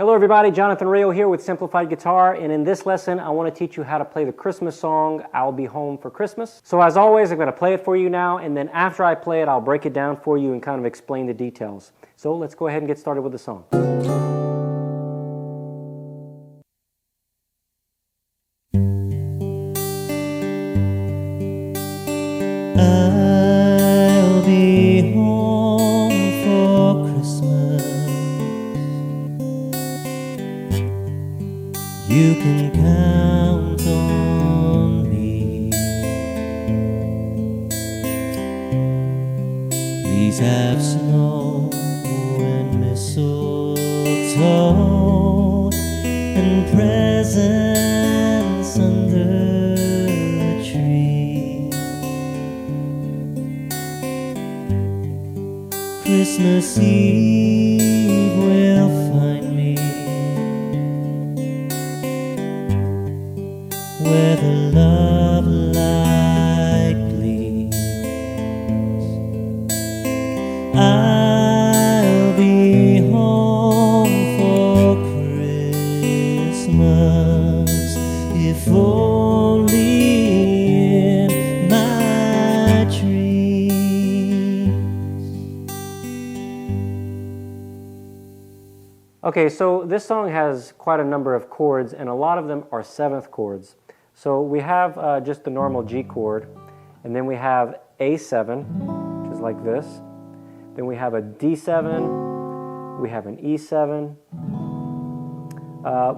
Hello everybody, Jonathan Rayo here with Simplified Guitar, and in this lesson I want to teach you how to play the Christmas song, I'll Be Home for Christmas. So as always, I'm going to play it for you now, and then after I play it, I'll break it down for you and kind of explain the details. So let's go ahead and get started with the song. I'll be home for Christmas. You can count on me. Please have snow and mistletoe and presents under the tree. Christmas Eve will find me where the love light gleams. I'll be home for Christmas, if only in my dreams. Okay, so this song has quite a number of chords, and a lot of them are seventh chords. So we have just the normal G chord, and then we have A7, which is like this. Then we have a D7, we have an E7,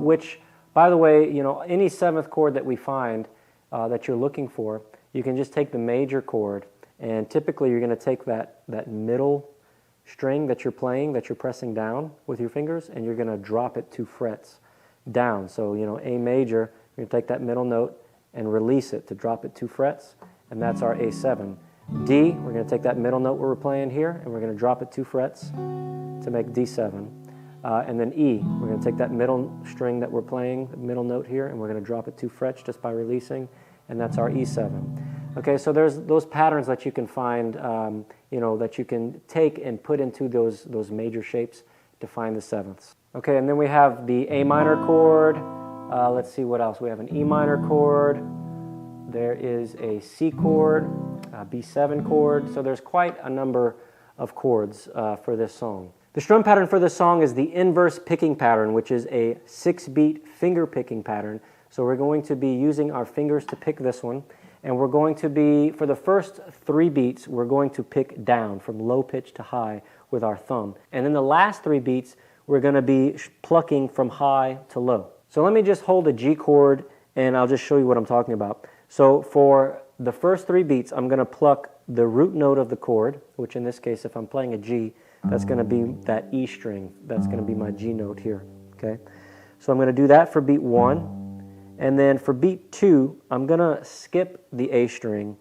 which, by the way, you know, any seventh chord that we find that you're looking for, you can just take the major chord, and typically you're going to take that middle string that you're playing, that you're pressing down with your fingers, and you're going to drop it 2 frets down. So, you know, A major, you're going to take that middle note and release it to drop it 2 frets, and that's our A7. D, we're going to take that middle note we were playing here, and we're going to drop it 2 frets to make D7. And then E, we're going to take that middle string that we're playing, the middle note here, and we're going to drop it 2 frets just by releasing, and that's our E7. Okay, so there's those patterns that you can find, you know, that you can take and put into those major shapes to find the sevenths. Okay, and then we have the A minor chord. Let's see what else. We have an E minor chord. There is a C chord, a B7 chord. So there's quite a number of chords for this song. The strum pattern for this song is the inverse picking pattern, which is a 6-beat finger picking pattern. So we're going to be using our fingers to pick this one. And we're going to be, for the first 3 beats, we're going to pick down from low pitch to high with our thumb. And then the last 3 beats, we're going to be plucking from high to low. So let me just hold a G chord and I'll just show you what I'm talking about. So for the first 3 beats, I'm going to pluck the root note of the chord, which in this case, if I'm playing a G, that's going to be that E string. That's going to be my G note here. Okay. So I'm going to do that for beat 1. And then for beat 2, I'm going to skip the A string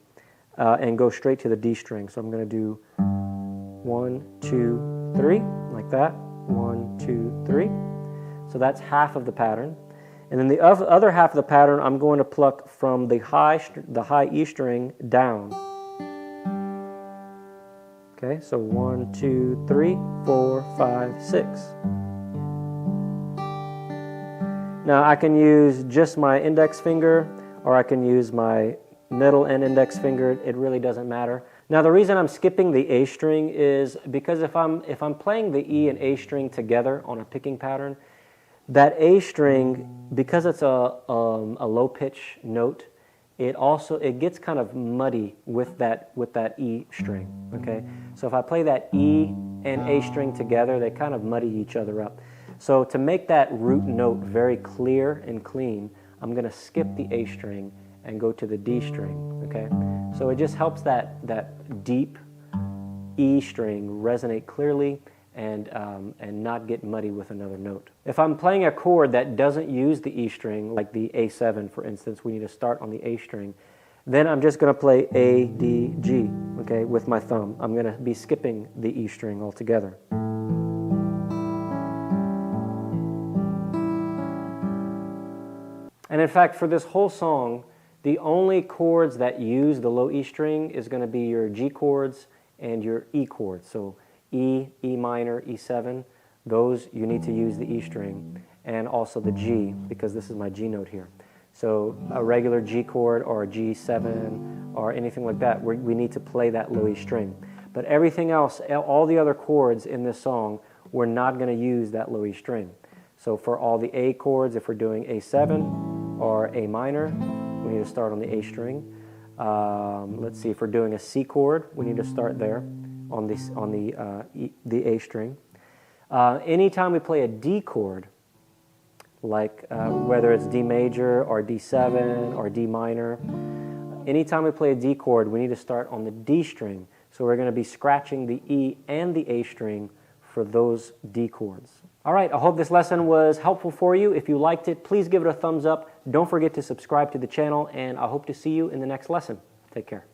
and go straight to the D string. So I'm going to do 1, 2, 3, like that. 1, 2, 3. So that's half of the pattern. And then the other half of the pattern, I'm going to pluck from the high E string down. Okay, so 1, 2, 3, 4, 5, 6. Now I can use just my index finger, or I can use my middle and index finger. It really doesn't matter. Now the reason I'm skipping the A string is because if I'm playing the E and A string together on a picking pattern, that A string, because it's a low pitch note, it gets kind of muddy with that E string. Okay, so if I play that E and A string together, they kind of muddy each other up. So to make that root note very clear and clean, I'm going to skip the A string and go to the D string. Okay, so it just helps that deep E string resonate clearly and not get muddy with another note. If I'm playing a chord that doesn't use the E string, like the A7 for instance, we need to start on the A string, then I'm just going to play A, D, G, okay, with my thumb. I'm going to be skipping the E string altogether. And in fact, for this whole song, the only chords that use the low E string is going to be your G chords and your E chords. So E, E minor, E7, those you need to use the E string, and also the G, because this is my G note here. So a regular G chord or a G7 or anything like that, we need to play that low E string. But everything else, all the other chords in this song, we're not going to use that low E string. So for all the A chords, if we're doing A7 or A minor, we need to start on the A string. Let's see, if we're doing a C chord, we need to start there on the A string. Anytime we play a D chord, like whether it's D major or D7 or D minor, anytime we play a D chord, we need to start on the D string. So we're going to be scratching the E and the A string for those D chords. All right, I hope this lesson was helpful for you. If you liked it, please give it a thumbs up. Don't forget to subscribe to the channel, and I hope to see you in the next lesson. Take care.